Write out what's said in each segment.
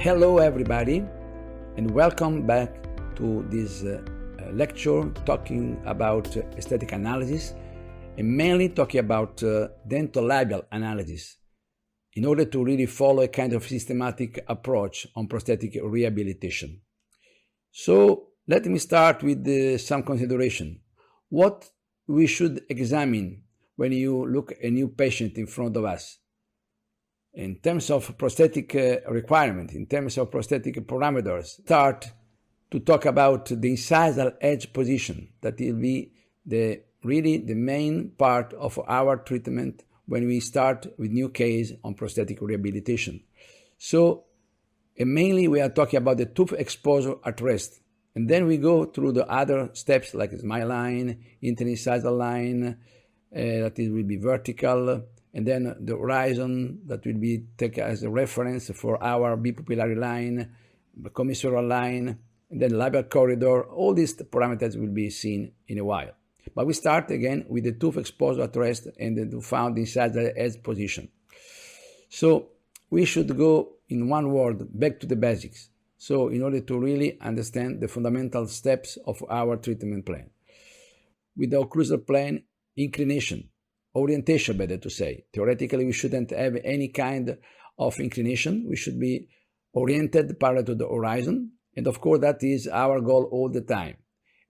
Hello everybody, and welcome back to this lecture talking about aesthetic analysis, and mainly talking about dentolabial analysis in order to really follow a kind of systematic approach on prosthetic rehabilitation. So let me start with some consideration. What we should examine when you look at a new patient in front of us. In terms of prosthetic requirement, in terms of prosthetic parameters, start to talk about the incisal edge position. That will be really the main part of our treatment when we start with new case on prosthetic rehabilitation. So mainly we are talking about the tooth exposure at rest. And then we go through the other steps like smile line, interincisal line, that it will be vertical, and then the horizon that will be taken as a reference for our bipupillary line, the commissural line, and then labial corridor. All these parameters will be seen in a while. But we start again with the tooth exposure at rest and the found inside the edge position. So we should go, in one word, back to the basics. So in order to really understand the fundamental steps of our treatment plan. With the occlusal plane, inclination, orientation, better to say. Theoretically, we shouldn't have any kind of inclination. We should be oriented parallel to the horizon. And of course, that is our goal all the time.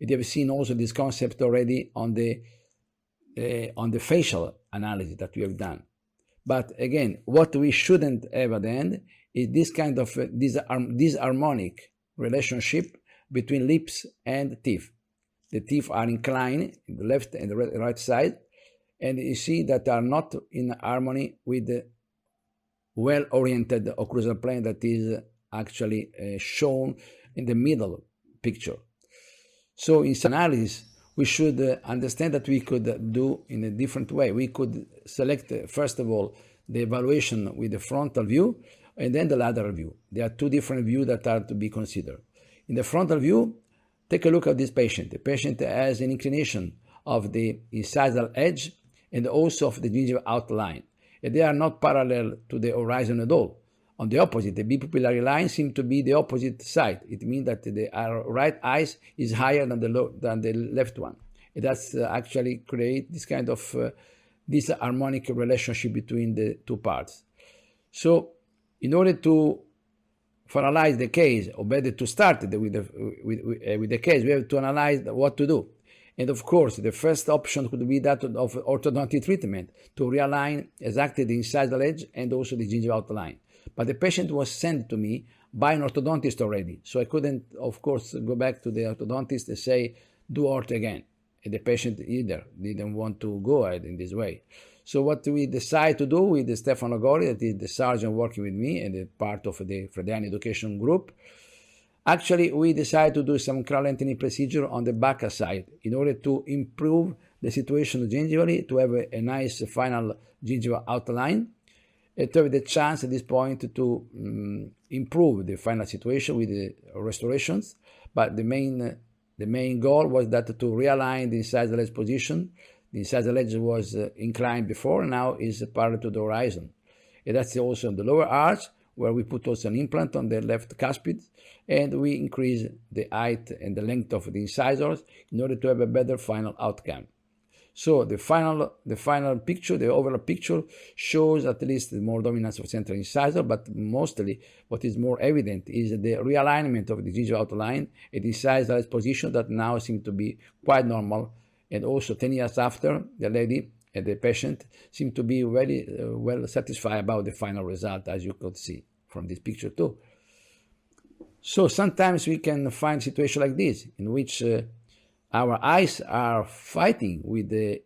And you have seen also this concept already on the facial analysis that we have done. But again, what we shouldn't have at the end is this kind of disharmonic relationship between lips and teeth. The teeth are inclined in the left and the right side, and you see that are not in harmony with the well-oriented occlusal plane that is actually shown in the middle picture. So in analysis, we should understand that we could do in a different way. We could select, first of all, the evaluation with the frontal view and then the lateral view. There are two different views that are to be considered. In the frontal view, take a look at this patient. The patient has an inclination of the incisal edge and also of the gingival outline. And they are not parallel to the horizon at all. On the opposite, the bipupillary line seems to be the opposite side. It means that our right eye is higher than the left one. And that's actually create this kind of this harmonic relationship between the two parts. So in order to finalize the case, or better to start with the case, we have to analyze what to do. And of course, the first option could be that of orthodontic treatment to realign exactly the incisal edge and also the gingival outline. But the patient was sent to me by an orthodontist already, so I couldn't, of course, go back to the orthodontist and say, do ortho again. And the patient either didn't want to go ahead in this way. So what we decide to do with Stefano Gori, that is the surgeon working with me and the part of the Frediani education group, actually, we decided to do some crown lengthening procedure on the back side in order to improve the situation gingivally, to have a nice final gingival outline, and to have the chance at this point to improve the final situation with the restorations. But the main goal was that to realign the incisal edge position. The incisal edge was inclined before, now is parallel to the horizon. And that's also in the lower arch, where we put also an implant on the left cuspid, and we increase the height and the length of the incisors in order to have a better final outcome. So the final picture, the overall picture, shows at least the more dominance of central incisor, but mostly what is more evident is the realignment of the gingival outline and the incisal edge position that now seem to be quite normal. And also 10 years after, the lady and the patient seem to be very well satisfied about the final result, as you could see from this picture too. So sometimes we can find a situation like this, in which our eyes are fighting with the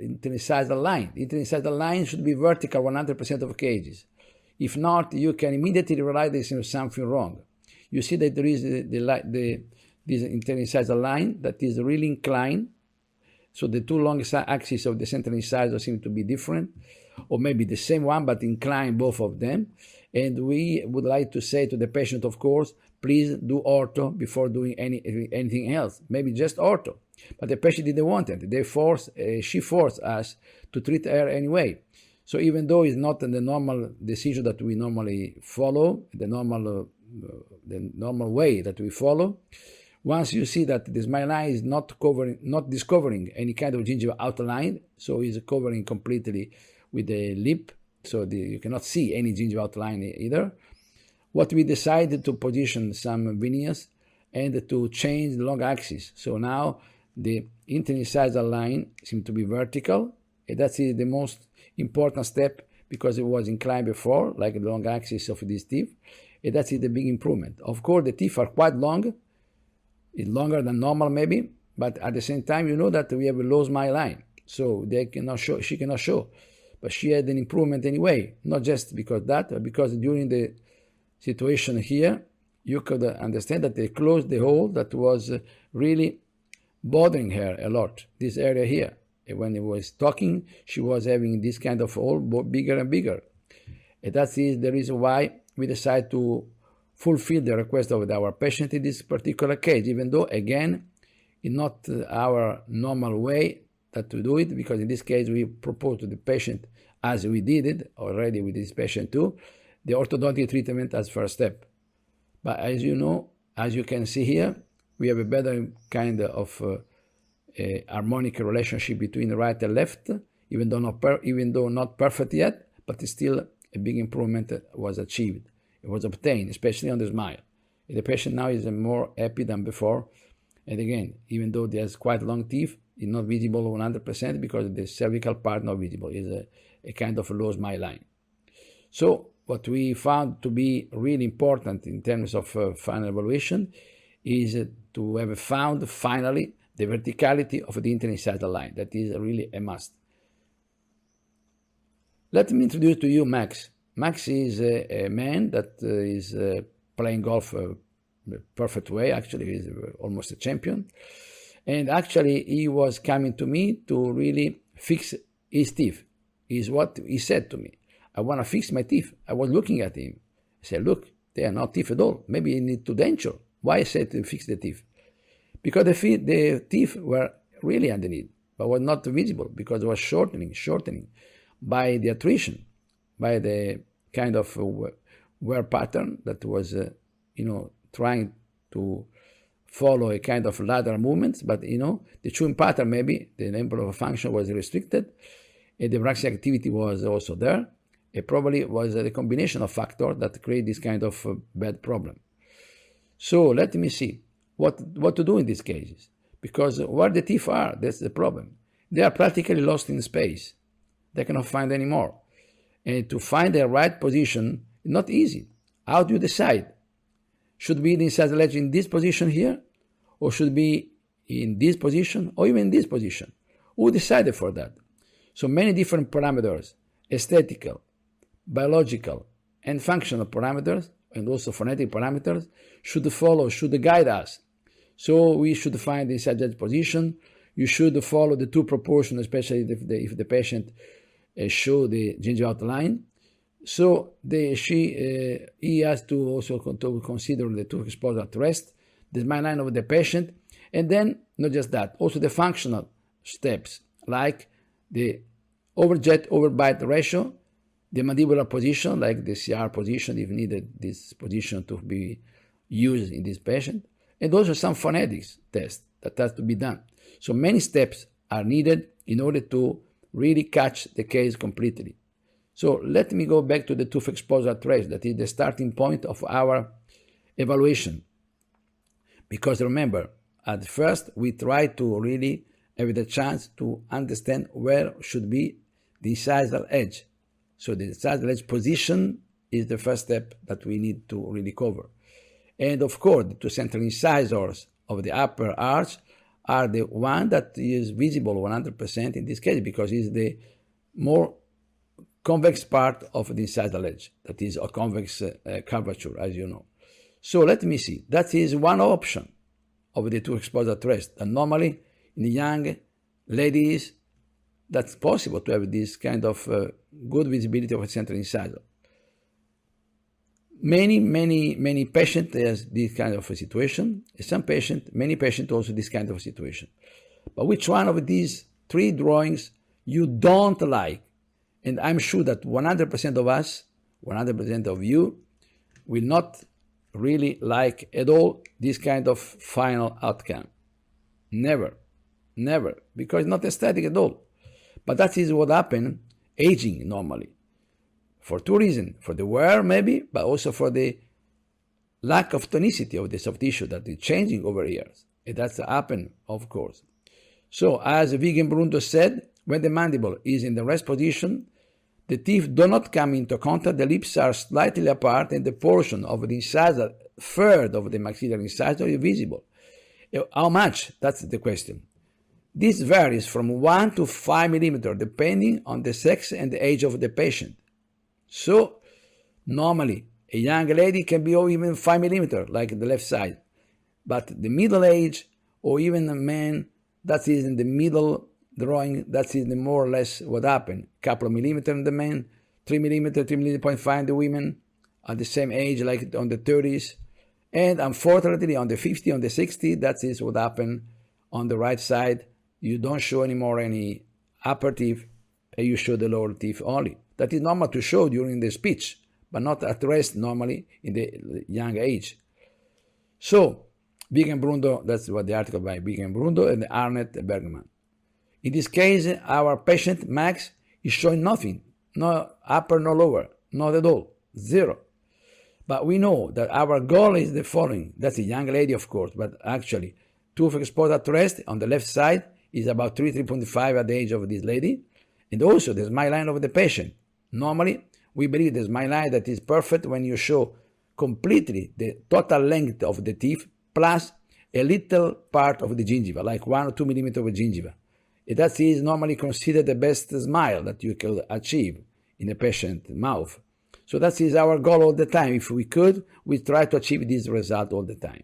interincisal line. The interincisal line should be vertical 100% of cases. If not, you can immediately realize there's something wrong. You see that there is this interincisal line that is really inclined. So the two long axes of the central incisor seem to be different, or maybe the same one, but inclined both of them. And we would like to say to the patient, of course, please do ortho before doing anything else, maybe just ortho. But the patient didn't want it. She forced us to treat her anyway. So even though it's not the normal decision that we normally follow, the normal the normal way that we follow. Once you see that the smile line is not discovering any kind of gingival outline, so it's covering completely with the lip, so you cannot see any gingival outline either. What we decided to position some veneers and to change the long axis. So now the interincisal line seems to be vertical, and that is the most important step because it was inclined before, like the long axis of this teeth, and that is the big improvement. Of course, the teeth are quite long. It's longer than normal maybe, but at the same time, you know that we have a low smile line, so she cannot show. But she had an improvement anyway, not just because that, but because during the situation here, you could understand that they closed the hole that was really bothering her a lot, this area here. And when it was talking, she was having this kind of hole bigger and bigger. And that is the reason why we decided to fulfill the request of our patient in this particular case, even though, again, it's not our normal way that to do it, because in this case we propose to the patient, as we did it already with this patient too, the orthodontic treatment as first step. But as you know, as you can see here, we have a better kind of harmonic relationship between right and left, even though not perfect yet, but still a big improvement was achieved. It was obtained, especially on the smile. The patient now is more happy than before. And again, even though there's quite long teeth, it's not visible 100% because the cervical part not visible. It's a kind of a low smile line. So what we found to be really important in terms of final evaluation is to have found finally the verticality of the interincisal line. That is really a must. Let me introduce to you Max. Max is a man that is playing golf the perfect way. Actually, he's almost a champion. And actually, he was coming to me to really fix his teeth, is what he said to me. I want to fix my teeth. I was looking at him. I said, look, they are not teeth at all. Maybe you need to denture. Why I said to fix the teeth? Because the teeth were really underneath, but was not visible because it was shortening by the attrition, by the kind of wear pattern that was, trying to follow a kind of lateral movements, but, the chewing pattern maybe, the number of function was restricted, and the brachial activity was also there. It probably was a combination of factors that create this kind of bad problem. So let me see what to do in these cases, because where the teeth are, that's the problem. They are practically lost in space. They cannot find any more. And to find the right position is not easy. How do you decide? Should be the incisal edge in this position here, or should be in this position, or even in this position? Who decided for that? So many different parameters, aesthetical, biological, and functional parameters, and also phonetic parameters, should guide us. So we should find the incisal edge position. You should follow the two proportions, especially if the patient show the gingival outline. So he has to also consider the tooth exposure at rest, the smile line of the patient, and then not just that, also the functional steps like the overjet overbite ratio, the mandibular position like the CR position if needed this position to be used in this patient, and also some phonetics test that has to be done. So many steps are needed in order to really catch the case completely. So let me go back to the tooth exposure trace, that is the starting point of our evaluation. Because remember, at first we try to really have the chance to understand where should be the incisal edge. So the incisal edge position is the first step that we need to really cover. And of course, the two central incisors of the upper arch are the one that is visible 100% in this case, because it's the more convex part of the incisal edge, that is a convex curvature, as you know. So let me see. That is one option of the tooth exposure trace. And normally, in the young ladies, that's possible to have this kind of good visibility of a central incisor. Many patients has this kind of a situation. Many patients also this kind of a situation. But which one of these three drawings you don't like? And I'm sure that 100% of us, 100% of you, will not really like at all this kind of final outcome. Never, never, because it's not aesthetic at all. But that is what happens aging normally. For two reasons, for the wear maybe, but also for the lack of tonicity of the soft tissue that is changing over years. And that's happened, of course. So, as Vigen-Brundo said, when the mandible is in the rest position, the teeth do not come into contact, the lips are slightly apart, and the portion of the incisor third of the maxillary incisor is visible. How much? That's the question. This varies from 1 to 5 millimeters depending on the sex and the age of the patient. So, normally, a young lady can be even 5 millimeters, like the left side. But the middle age, or even a man that is in the middle drawing, that is more or less what happened. A couple of millimeters in the men, 3 millimeters, 3.5 in the women, at the same age, like on the 30s. And unfortunately, on the 50, on the 60, that is what happened on the right side. You don't show anymore any upper teeth, and you show the lower teeth only. That is normal to show during the speech, but not at rest normally in the young age. So, Vigen-Brundo, that's what the article by Vigen-Brundo and Arnett Bergman. In this case, our patient, Max, is showing nothing, no upper, no lower, not at all, zero. But we know that our goal is the following. That's a young lady, of course, but actually, tooth exposed at rest on the left side is about 3.5 at the age of this lady. And also the smile line of the patient. Normally, we believe the smile line that is perfect when you show completely the total length of the teeth plus a little part of the gingiva, like 1 or 2 millimeters of gingiva. And that is normally considered the best smile that you can achieve in a patient's mouth. So that is our goal all the time. If we could, we try to achieve this result all the time.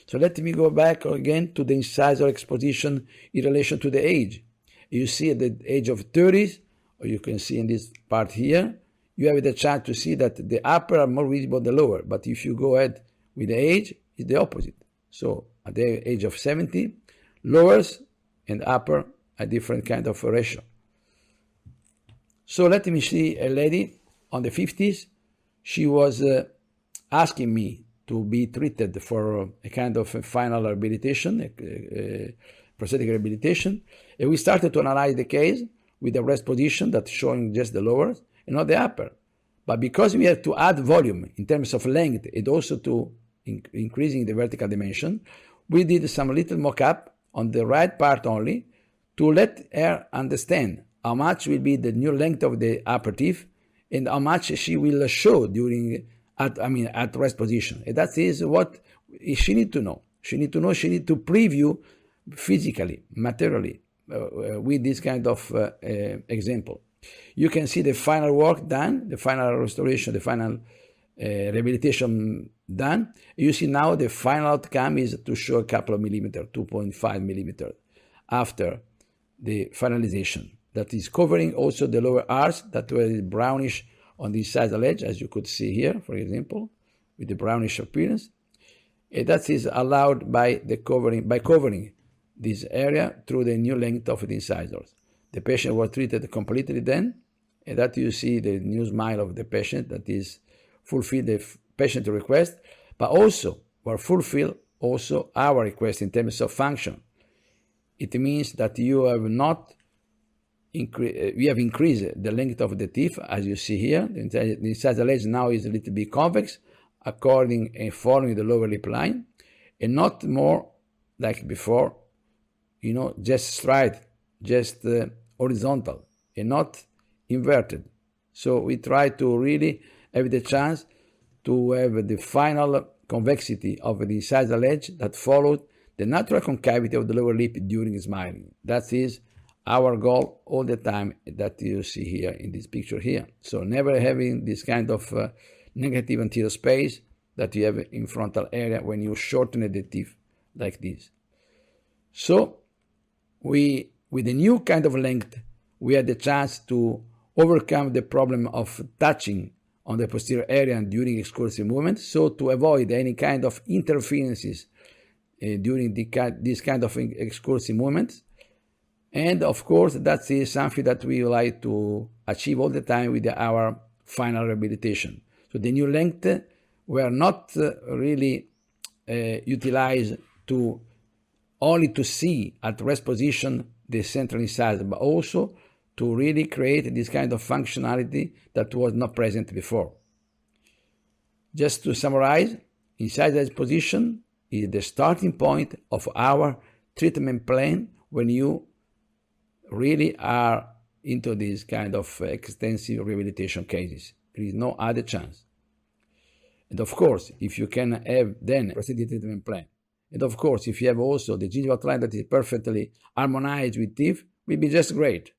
So let me go back again to the incisor exposition in relation to the age. You see at the age of 30s, or you can see in this part here, you have the chance to see that the upper are more visible than the lower. But if you go ahead with the age, it's the opposite. So at the age of 70, lowers and upper a different kind of ratio. So let me see a lady on the 50s. She was asking me to be treated for a kind of a final rehabilitation, prosthetic rehabilitation. And we started to analyze the case with the rest position that's showing just the lower and not the upper. But because we had to add volume in terms of length and also to increasing the vertical dimension, we did some little mock-up on the right part only to let her understand how much will be the new length of the upper teeth and how much she will show during at rest position. And that is what she need to know. She need to preview physically, materially, with this kind of example. You can see the final work done, the final restoration, the final rehabilitation done. You see now the final outcome is to show a couple of millimeters, 2.5 millimeters, after the finalization. That is covering also the lower arch that was brownish on the incisal edge, as you could see here, for example, with the brownish appearance. And that is allowed by covering this area through the new length of the incisors. The patient was treated completely then, and that you see the new smile of the patient that is fulfill the patient request, but also will fulfill also our request in terms of function. It means that you have not we have increased the length of the teeth, as you see here. The incisal edge now is a little bit convex, according and following the lower lip line, and not more like before, just straight, just horizontal, and not inverted. So we try to really have the chance to have the final convexity of the incisal edge that followed the natural concavity of the lower lip during smiling. That is our goal all the time that you see here in this picture here. So never having this kind of negative anterior space that you have in frontal area when you shorten the teeth like this. So with a new kind of length, we had the chance to overcome the problem of touching on the posterior area during excursive movements, so to avoid any kind of interferences during this kind of excursive movements. And of course, that is something that we like to achieve all the time with our final rehabilitation. So the new length were not really utilized to only to see at rest position the central incisor, but also to really create this kind of functionality that was not present before. Just to summarize, incisor edge position is the starting point of our treatment plan when you really are into these kind of extensive rehabilitation cases. There is no other chance. And of course, if you can have then a prosthetic treatment plan, and of course, if you have also the gingival outline that is perfectly harmonized with teeth, will be just great.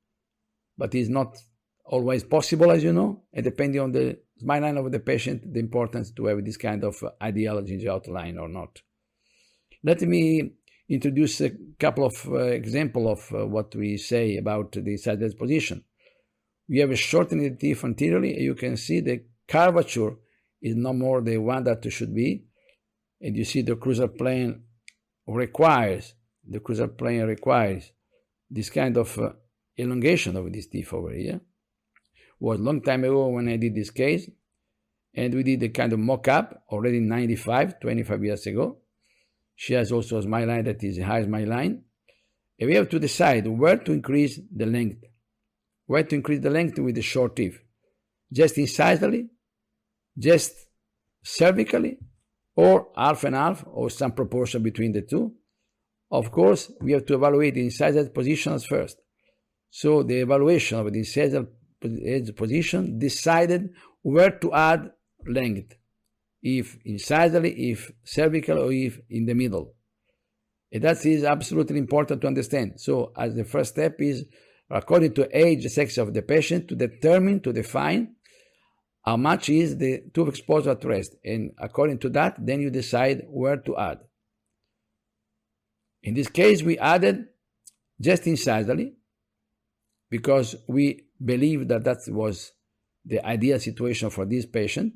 But it's not always possible, as you know, and depending on the smile line of the patient, the importance to have this kind of ideal gingival outline or not. Let me introduce a couple of examples of what we say about the incisor edge position. We have a shortening the teeth anteriorly, and you can see the curvature is no more the one that it should be, and you see the occlusal plane requires this kind of elongation of this teeth over here. It was a long time ago when I did this case, and we did a kind of mock-up already in 95, 25 years ago. She has also a smile line that is a high smile line, and we have to decide where to increase the length. Where to increase the length with the short teeth? Just incisally, just cervically, or half and half, or some proportion between the two. Of course, we have to evaluate the incisor positions first. So the evaluation of the incisor edge position decided where to add length, if incisally, if cervical, or if in the middle. And that is absolutely important to understand. So as the first step is, according to age, sex of the patient, to define how much is the tooth exposure at rest. And according to that, then you decide where to add. In this case, we added just incisally because we believe that that was the ideal situation for this patient.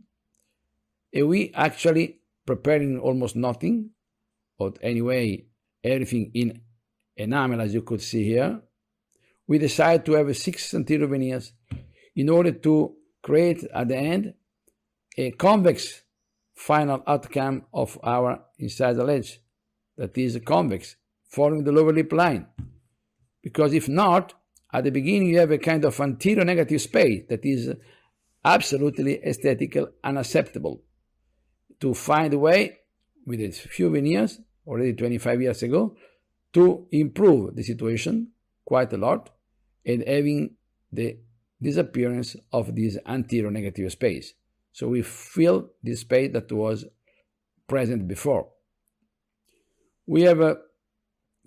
And we actually preparing almost nothing, or anyway, everything in enamel, as you could see here. We decided to have 6 anterior veneers in order to create at the end a convex final outcome of our incisor edge that is convex, following the lower lip line. Because if not, at the beginning you have a kind of anterior negative space that is absolutely aesthetically unacceptable. To find a way, with a few veneers, already 25 years ago, to improve the situation quite a lot, and having the disappearance of this anterior negative space. So we fill this space that was present before. We have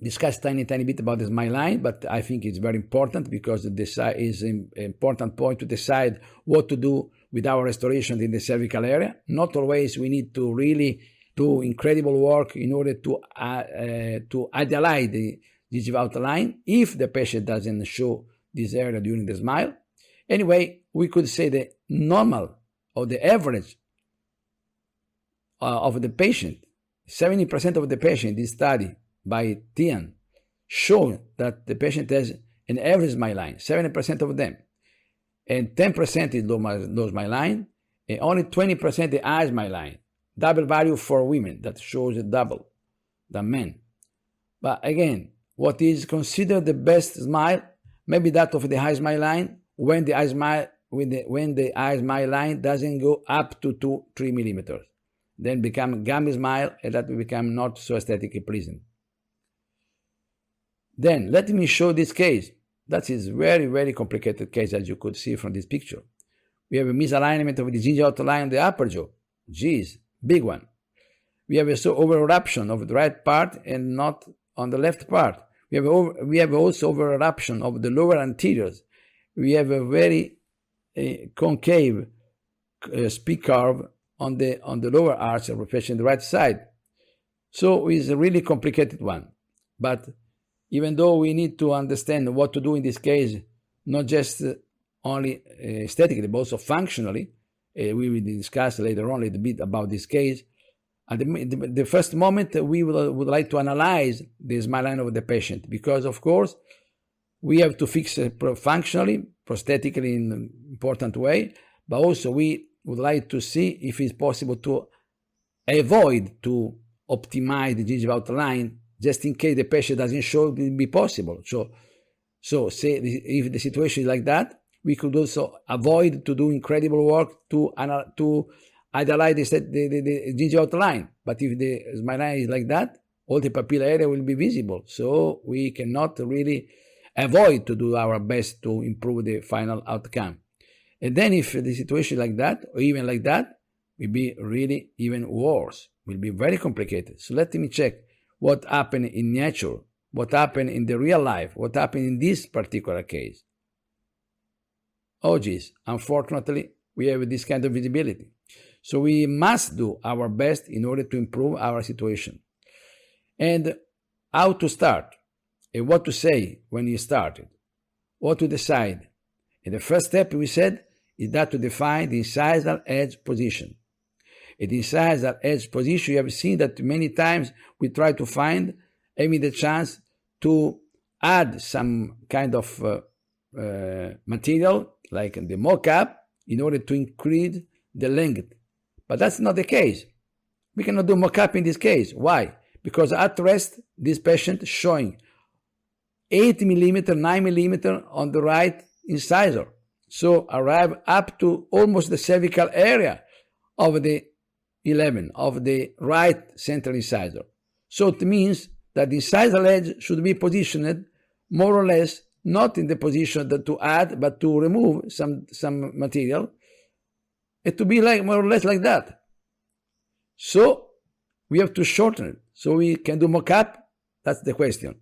discussed tiny bit about the smile line, but I think it's very important because this is an important point to decide what to do with our restoration in the cervical area. Not always we need to really do incredible work in order to idealize the gingival outline if the patient doesn't show this area during the smile. Anyway, we could say the normal or the average of the patient, 70% of the patient in this study by Tian show that the patient has an average smile line, 70% of them. And 10% is low smile line, and only 20% the high smile line. Double value for women, that shows a double than men. But again, what is considered the best smile, maybe that of the high smile line, when the high smile line doesn't go up to 2-3 millimeters. Then become gummy smile, and that will become not so aesthetically pleasing. Then let me show this case. That is very, very complicated case, as you could see from this picture. We have a misalignment of the gingival outline on the upper jaw. Geez, big one. We have also over-eruption of the right part and not on the left part. We have also over-eruption of the lower anteriors. We have a very concave speak curve on the lower arch of the patient, the right side. So it's a really complicated one. But even though we need to understand what to do in this case, not just only aesthetically, but also functionally, we will discuss later on a little bit about this case. At the first moment, we would like to analyze the smile line of the patient, because of course, we have to fix it functionally, prosthetically in an important way, but also we would like to see if it's possible to avoid to optimize the gingival outline just in case the patient doesn't show it will be possible. So say if the situation is like that, we could also avoid to do incredible work to idealize the gingival outline. But if the smile line is like that, all the papilla area will be visible. So we cannot really avoid to do our best to improve the final outcome. And then if the situation is like that, or even like that, will be really even worse, will be very complicated. So let me check what happened in nature, what happened in the real life, what happened in this particular case. Oh geez, unfortunately, we have this kind of visibility. So we must do our best in order to improve our situation. And how to start, and what to say when you started, what to decide. And the first step we said is that to define the incisal edge position. At the incisal edge position, you have seen that many times we try to find having the chance to add some kind of material like the mock-up in order to increase the length. But that's not the case. We cannot do mock-up in this case. Why? Because at rest, this patient showing 8 millimeter, 9 millimeter on the right incisor. So arrive up to almost the cervical area of the 11 of the right central incisor. So it means that the incisal edge should be positioned more or less not in the position that to add, but to remove some material, and to be like more or less like that. So we have to shorten it. So we can do mock-up. That's the question.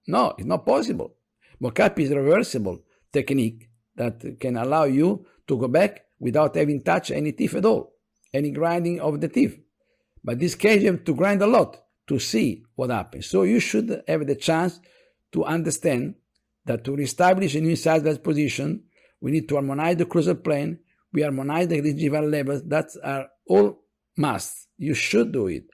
No, it's not possible. Mock-up is a reversible technique that can allow you to go back without having touched any teeth at all, any grinding of the teeth. But in this case, you have to grind a lot to see what happens. So you should have the chance to understand that to reestablish a new incisal position, we need to harmonize the occlusal plane, we harmonize the gingival levels. That are all must. You should do it.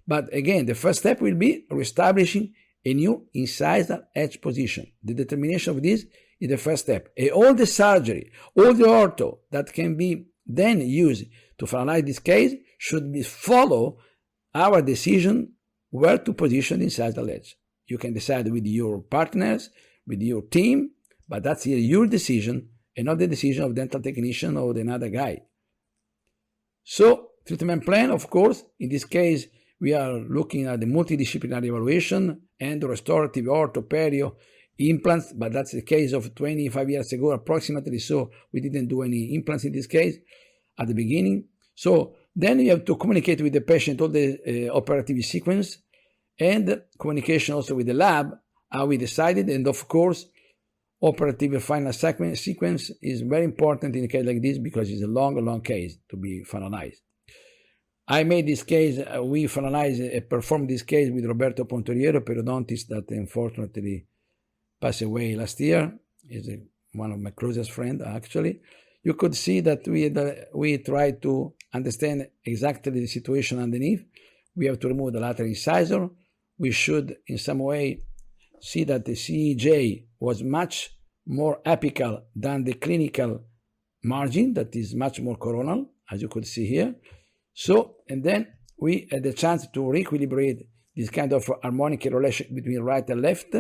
But again, the first step will be reestablishing a new incisal edge position. The determination of this is the first step. And all the surgery, all the ortho that can be then used to finalize this case should be follow our decision where to position the incisal edge. You can decide with your partners, with your team, but that's your decision and not the decision of dental technician or another guy. So treatment plan, of course, in this case, we are looking at the multidisciplinary evaluation and restorative ortho, perio, implants, but that's the case of 25 years ago approximately, so we didn't do any implants in this case at the beginning. So then you have to communicate with the patient all the operative sequence and communication also with the lab, how we decided, and of course, operative final sequence is very important in a case like this because it's a long case to be finalized. I made this case, we finalized, performed this case with Roberto Pontoriero, periodontist that unfortunately passed away last year. He's one of my closest friends, actually. You could see that we tried to understand exactly the situation underneath. We have to remove the lateral incisor. We should, in some way, see that the CEJ was much more apical than the clinical margin, that is much more coronal, as you could see here. So, and then we had the chance to re-equilibrate this kind of harmonic relation between right and left,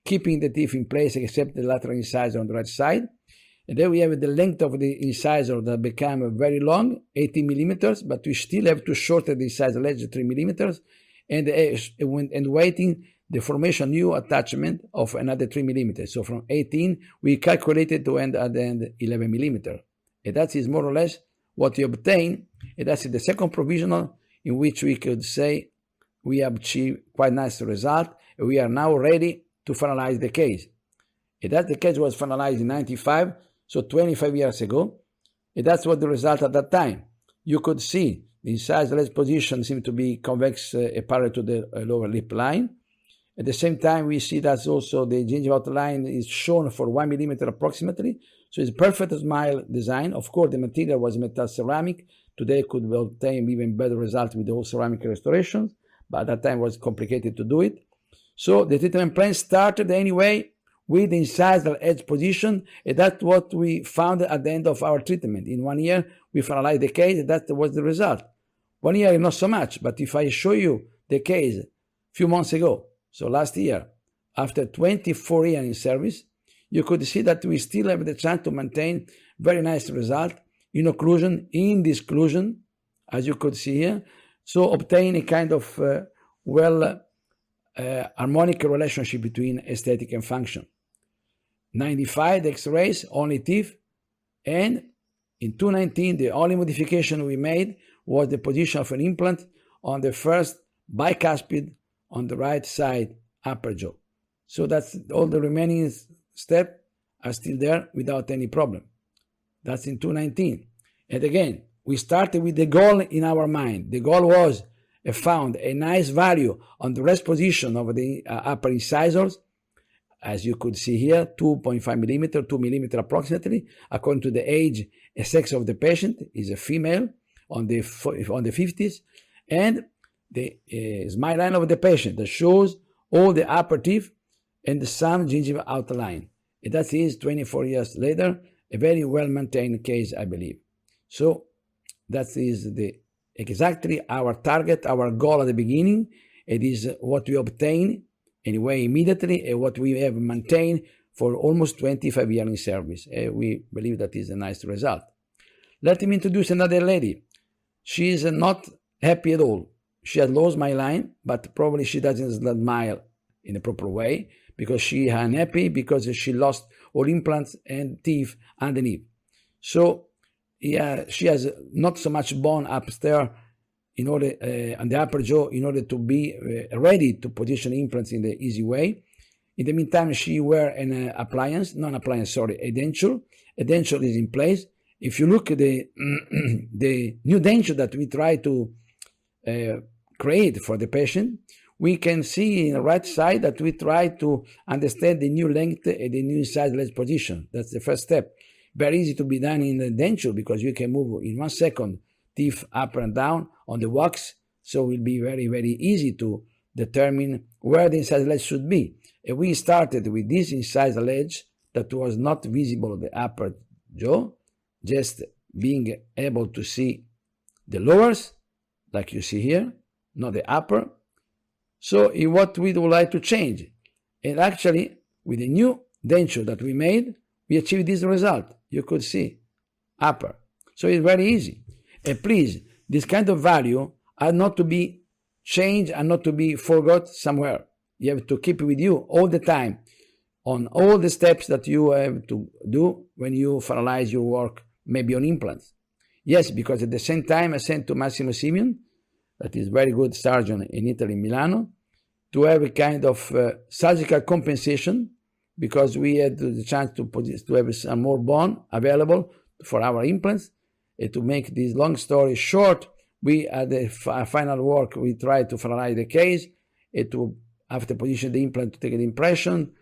keeping the teeth in place except the lateral incisor on the right side. And then we have the length of the incisor that became very long, 18 millimeters, but we still have to shorten the incisor edge 3 millimeters, and waiting the formation new attachment of another 3 millimeters. So from 18, we calculated to end at the end 11 millimeters. And that is more or less what we obtain. And that's the second provisional in which we could say we have achieved quite nice result. And we are now ready to finalize the case. And that the case was finalized in 95, so 25 years ago. And that's what the result at that time. You could see the incisor edge position seemed to be convex parallel to the lower lip line. At the same time, we see that also the gingival outline is shown for 1 millimeter approximately. So it's a perfect smile design. Of course, the material was metal ceramic. Today could obtain even better results with all ceramic restorations, but at that time it was complicated to do it. So the treatment plan started anyway with the incisal edge position, and that's what we found at the end of our treatment. In 1 year, we finalized the case, and that was the result. 1 year, not so much, but if I show you the case a few months ago, so last year, after 24 years in service, you could see that we still have the chance to maintain very nice result in occlusion, in disclusion, as you could see here. So obtain a kind of harmonic relationship between aesthetic and function. 95, the X-rays, only teeth, and in 2019, the only modification we made was the position of an implant on the first bicuspid on the right side upper jaw. So that's all the remaining steps are still there without any problem. That's in 2019. And again, we started with the goal in our mind. The goal was found a nice value on the rest position of the upper incisors, as you could see here, 2.5 millimeter, 2 millimeter approximately, according to the age and sex of the patient, is a female on the 50s, and the smile line of the patient that shows all the upper teeth and some gingival outline. And that is 24 years later, a very well-maintained case, I believe. So that is exactly our target, our goal at the beginning. It is what we obtain anyway immediately and what we have maintained for almost 25 years in service. We believe that is a nice result. Let me introduce another lady. She is not happy at all. She has low smile line, but probably she doesn't smile in a proper way because she is unhappy because she lost all implants and teeth underneath. So yeah, she has not so much bone upstairs in order on the upper jaw in order to be ready to position implants in the easy way. In the meantime, she wear an appliance, not an appliance, sorry, a denture. A denture is in place. If you look at the the new denture that we try to create for the patient, we can see in the right side that we try to understand the new length and the new incisal edge position. That's the first step. Very easy to be done in the denture because you can move in 1 second teeth up and down on the wax. So it will be very, very easy to determine where the incisal edge should be. And we started with this incisal edge that was not visible on the upper jaw, just being able to see the lowers, like you see here, not the upper. So what we would like to change. And actually, with the new denture that we made, we achieved this result. You could see upper. So it's very easy. And please, this kind of value are not to be changed and not to be forgot somewhere. You have to keep it with you all the time on all the steps that you have to do when you finalize your work, maybe on implants. Yes, because at the same time I sent to Massimo Simeon, that is very good surgeon in Italy, Milano, to have a kind of surgical compensation because we had the chance to have some more bone available for our implants. And to make this long story short, we at the final work, we tried to finalize the case, and to after position the implant to take an impression,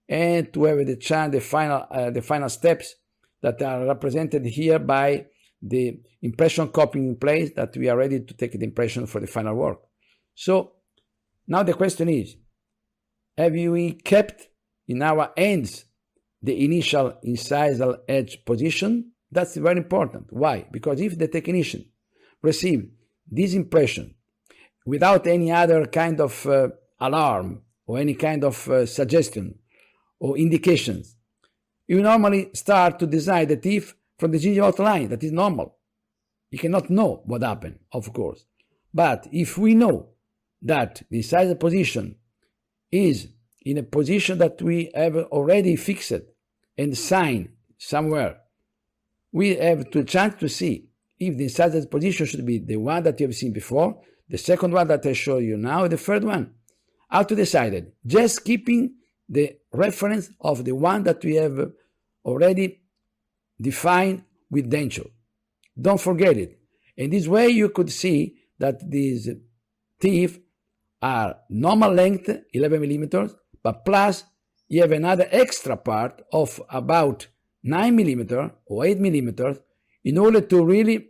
and to have the chance, the final steps that are represented here by the impression copying in place that we are ready to take the impression for the final work. So now the question is, have we kept in our hands the initial incisal edge position? That's very important. Why? Because if the technician receives this impression without any other kind of alarm or any kind of suggestion or indications, you normally start to design the teeth from the gingival outline. That is normal. You cannot know what happened, of course. But if we know that the incisal position is in a position that we have already fixed and signed somewhere, we have to chance to see if the incisal position should be the one that you have seen before, the second one that I show you now, the third one. How to decide it? Just keeping the reference of the one that we have already defined with denture. Don't forget it. In this way, you could see that these teeth are normal length, 11 millimeters, but plus you have another extra part of about 9 millimeters or 8 millimeters in order to really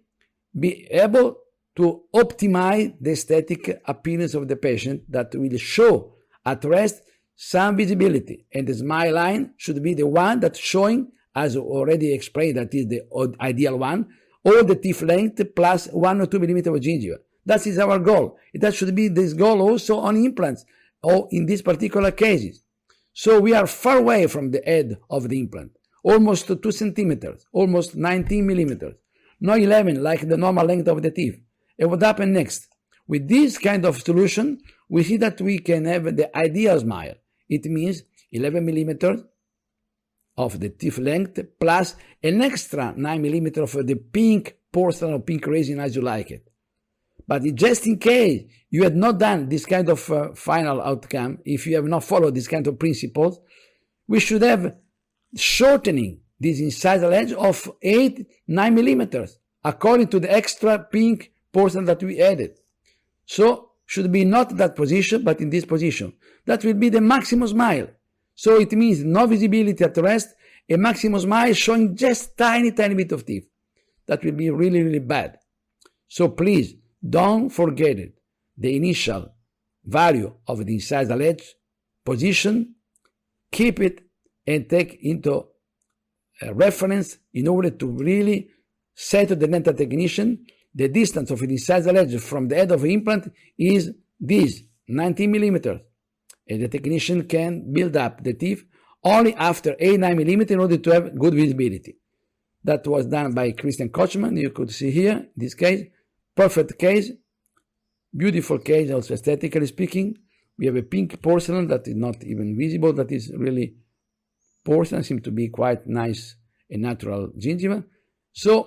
be able to optimize the aesthetic appearance of the patient that will show at rest some visibility, and the smile line should be the one that's showing, as already explained, that is the ideal one, all the teeth length plus 1 or 2 millimeters of gingiva. That is our goal. That should be this goal also on implants, or in these particular cases. So we are far away from the head of the implant, almost 2 centimeters, almost 19 millimeters, not 11 like the normal length of the teeth. And what happens next? With this kind of solution, we see that we can have the ideal smile. It means 11 millimeters of the teeth length plus an extra 9 millimeters of the pink porcelain or pink resin as you like it. But just in case you had not done this kind of final outcome, if you have not followed this kind of principles, we should have shortening this incisal edge of 8-9 millimeters according to the extra pink porcelain that we added. So should be not that position, but in this position. That will be the maximum smile. So it means no visibility at rest, a maximum smile showing just tiny bit of teeth. That will be really bad. So please don't forget it. The initial value of the incisal edge position, keep it and take into reference in order to really say to the dental technician the distance of the incisal edge from the head of the implant is this, 19 millimeters. And the technician can build up the teeth only after 8-9 millimeters in order to have good visibility. That was done by Christian Kochman. You could see here, this case, perfect case, beautiful case, also aesthetically speaking. We have a pink porcelain that is not even visible, that is really porcelain, seems to be quite nice and natural gingiva. So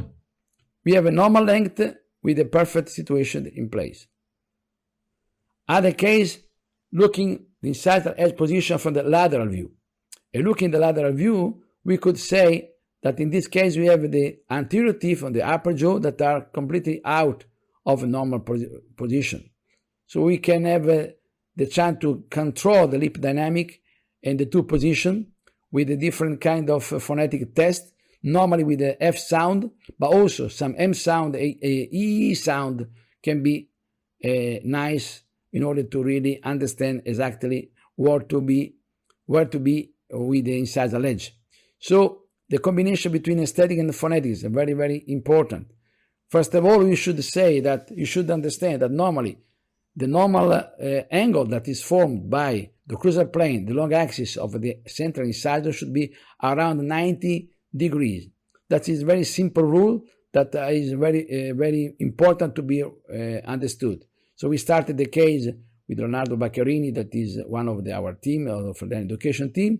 we have a normal length with a perfect situation in place. Other case, looking the incisal edge position from the lateral view. And looking at the lateral view, we could say that in this case we have the anterior teeth on the upper jaw that are completely out of a normal position. So we can have the chance to control the lip dynamic and the two position with a different kind of phonetic test, normally with the F sound, but also some M sound, E sound can be nice in order to really understand exactly where to be with the incisal edge. So the combination between aesthetic and phonetic is very important. First of all, you should say that you should understand that normally the normal angle that is formed by the occlusal plane, the long axis of the central incisor, should be around 90 degrees. That is a very simple rule that is very important to be understood. So we started the case with Leonardo Bacchiarini, that is one of our team, of the education team,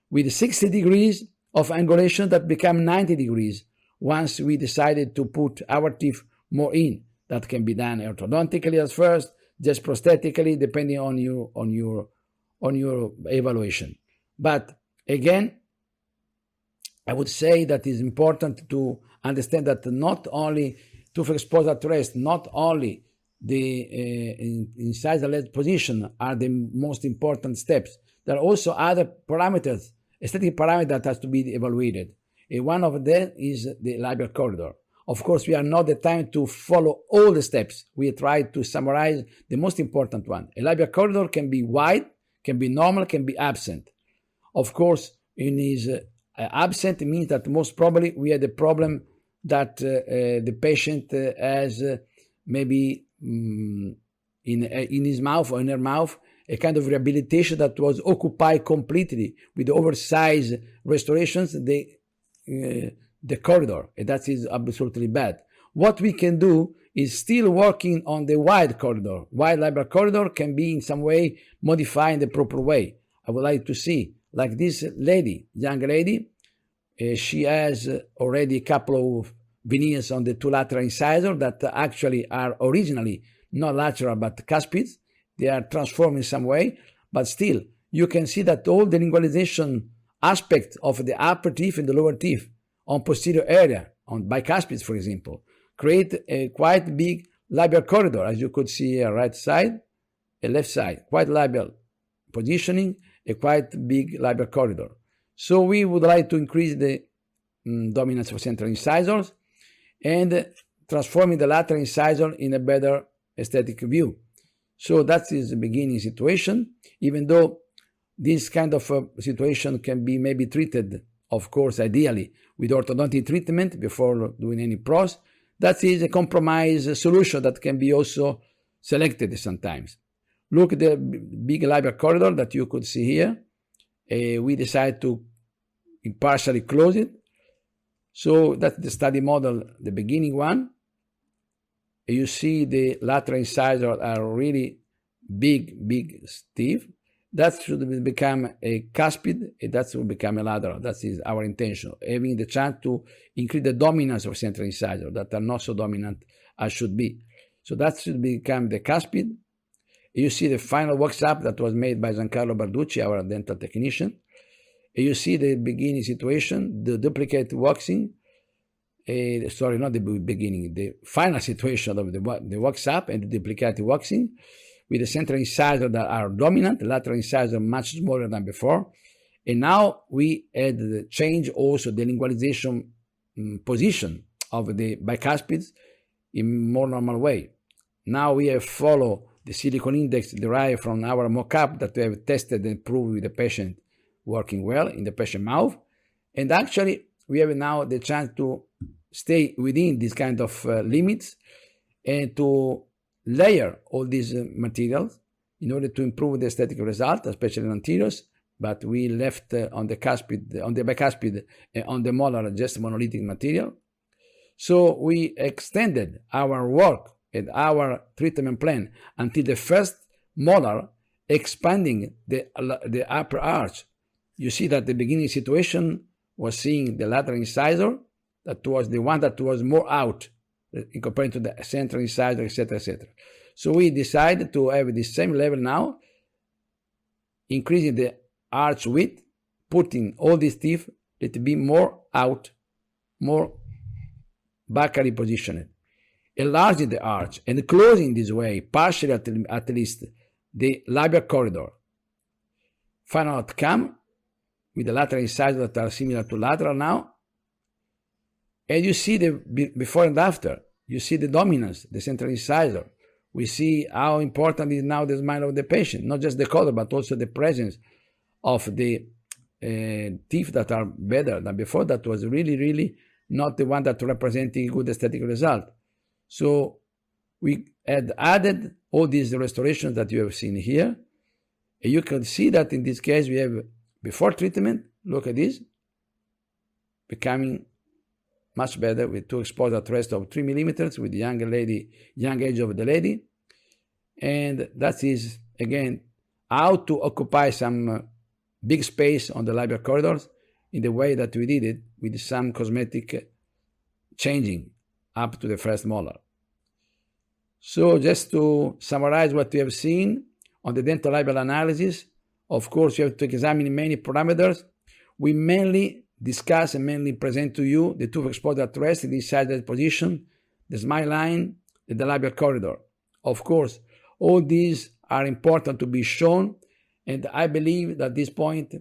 with 60 degrees of angulation that become 90 degrees once we decided to put our teeth more in. That can be done orthodontically at first, just prosthetically, depending on your evaluation. But again, I would say that it's important to understand that not only tooth exposure at rest, not only the incisal edge position are the most important steps. There are also other parameters, aesthetic parameters that has to be evaluated. And one of them is the labial corridor. Of course, we are not the time to follow all the steps. We try to summarize the most important one. A labial corridor can be wide, can be normal, can be absent. Of course, in his absent, it means that most probably we had a problem that the patient has maybe in his mouth or in her mouth a kind of rehabilitation that was occupied completely with the oversized restorations, the corridor, and that is absolutely bad. What we can do is still working on the wide corridor. Wide labial corridor can be in some way modified in the proper way. I would like to see, like this lady, young lady, she has already a couple of veneers on the two lateral incisors that actually are originally not lateral but cuspids. They are transformed in some way, but still you can see that all the lingualization aspect of the upper teeth and the lower teeth on posterior area, on bicuspids for example, create a quite big labial corridor, as you could see here, right side and left side, quite labial positioning, a quite big labial corridor. So we would like to increase the dominance of central incisors and transforming the lateral incisor in a better aesthetic view. So that is the beginning situation, even though This kind of situation can be maybe treated, of course, ideally with orthodontic treatment before doing any pros. That is a compromise solution that can be also selected sometimes. Look at the big labial corridor that you could see here. We decide to partially close it. So that's the study model, the beginning one. You see the lateral incisors are really big, stiff. That should become a cuspid, and that will become a lateral. That is our intention, having the chance to increase the dominance of central incisors that are not so dominant as should be. So that should become the cuspid. You see the final wax-up that was made by Giancarlo Barducci, our dental technician. You see the beginning situation, the duplicate waxing. Sorry, not the beginning, the final situation of the wax-up and the duplicate waxing, with the central incisors that are dominant, the lateral incisors much smaller than before. And now we had the change also the lingualization position of the bicuspids in more normal way. Now we have followed the silicone index derived from our mock-up that we have tested and proved with the patient working well in the patient mouth. And actually, we have now the chance to stay within this kind of limits and to layer all these materials in order to improve the aesthetic result, especially in anteriors. But we left on the cuspid, on the bicuspid, on the molar, just monolithic material. So we extended our work and our treatment plan until the first molar, expanding the upper arch. You see that the beginning situation was seeing the lateral incisor, that was the one that was more out in comparison to the central incisor, etc., etc. So we decided to have the same level now, increasing the arch width, putting all these teeth to be more out, more backally positioned, enlarging the arch and closing this way, partially at least, the labial corridor. Final outcome with the lateral incisors that are similar to lateral now. And you see the before and after. You see the dominance, the central incisor. We see how important is now the smile of the patient, not just the color, but also the presence of the teeth that are better than before. That was really not the one that representing good aesthetic result. So we had added all these restorations that you have seen here. And you can see that in this case we have before treatment, look at this, becoming much better with two exposure at rest of 3 millimeters with the young age of the lady. And that is, again, how to occupy some big space on the labial corridors in the way that we did it with some cosmetic changing up to the first molar. So just to summarize what we have seen on the dental labial analysis, of course, you have to examine many parameters. We mainly discuss and mainly present to you the tooth exposure at rest in the incisor position, the smile line, and the labial corridor. Of course, all these are important to be shown, and I believe at this point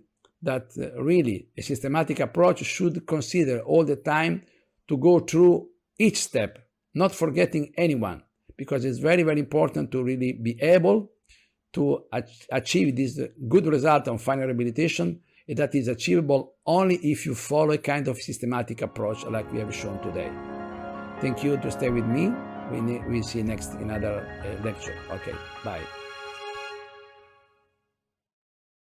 that really a systematic approach should consider all the time to go through each step, not forgetting anyone, because it's very important to really be able to achieve this good result on final rehabilitation. That is achievable only if you follow a kind of systematic approach like we have shown today. Thank you to stay with me. We'll see you next in another lecture. Okay, bye.